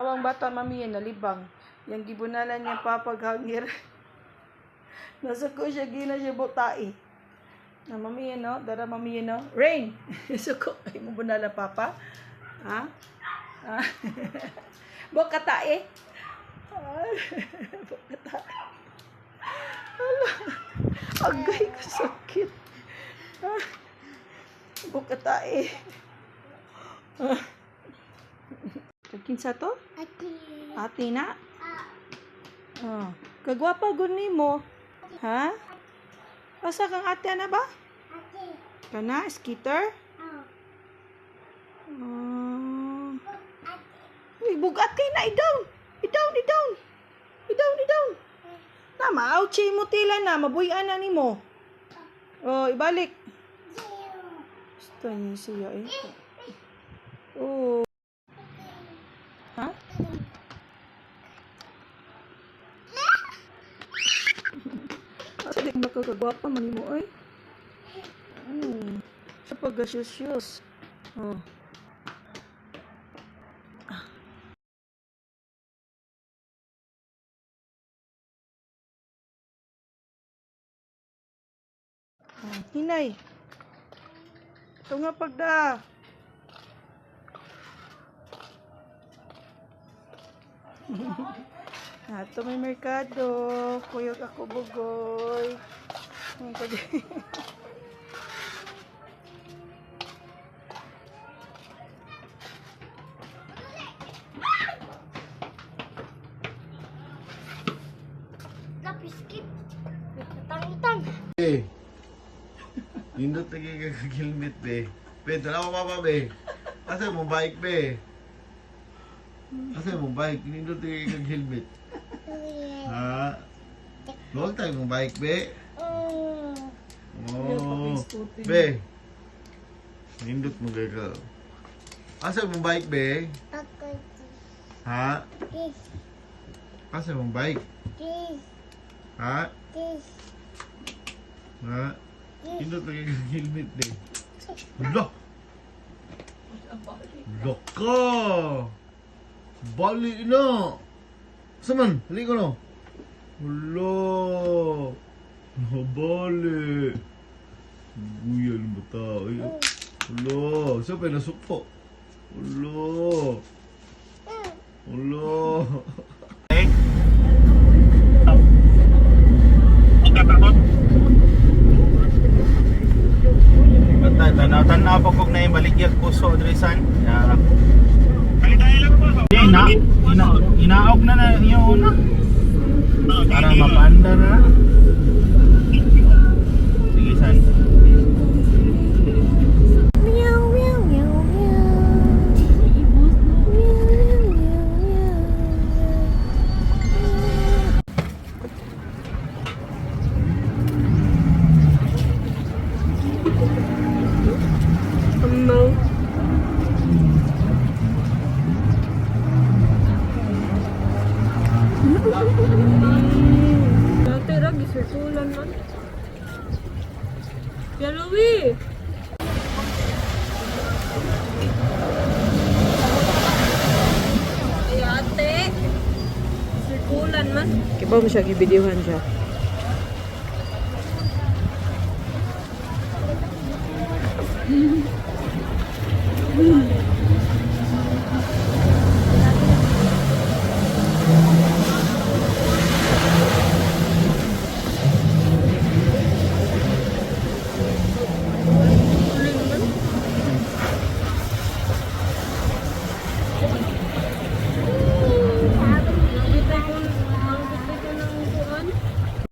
Ang bata mami yan nalibang. Yang gibunalan niya papaghangir. Nasa ko siya gina siya butai. Na mami yan no, dara mami yan no. Rain. Suko ay mo bunala papa. Ha? Ha? Bokatae. Bokatae. Hala. Agay ka sakit. Bokatae. Kinsa to? Ate. Ate na? Oh. Kagwapa gud nimo. Ha? Asa kang ate na ba? Ate. Kana skater? Oh. Uy, bugati na i-down. I-down. Na maauchi mo tila na, mabuyan na nimo. Oh, ibalik. Gusto niya siya eh. Oh. Ha? Asa di makakagwapa man mo ay? Sa pag-gasyos-syos. Oh. Hinay. Ito nga pagda. Ito may merkado. Kuyog ako bugoy. Kapiskip. Natang-itang. Nindot lagi kagilmit be. Be, tanaw pa pa be. Asa mo bike be? Asa mo bike? Nindot lagi kagilmit. Ha? Huwag tayo mong bike be. Oh. Be. Nindot mo gagal. Asa mo bike be? Ako. Ha? Kiss. Asa mo bike? Kiss. Ha? Kiss. Ha? Nindot lagi kagilmit be. Lock! Lock ka! Bali na! Saman, hali ko no? Wala! Nabali! Guyan ba tayo? Wala! Saan pa nasukpo? Wala! Wala! Tanaw pa kog na yung baligyag puso Drisan. Inaog na yun na. Para mapanda na. Sige san. Meow, meow, meow, meow. Dati rag, isirkulan man. Yalowi! Ay ate! Isirkulan man. Kiba mo siya, gibidyohan siya.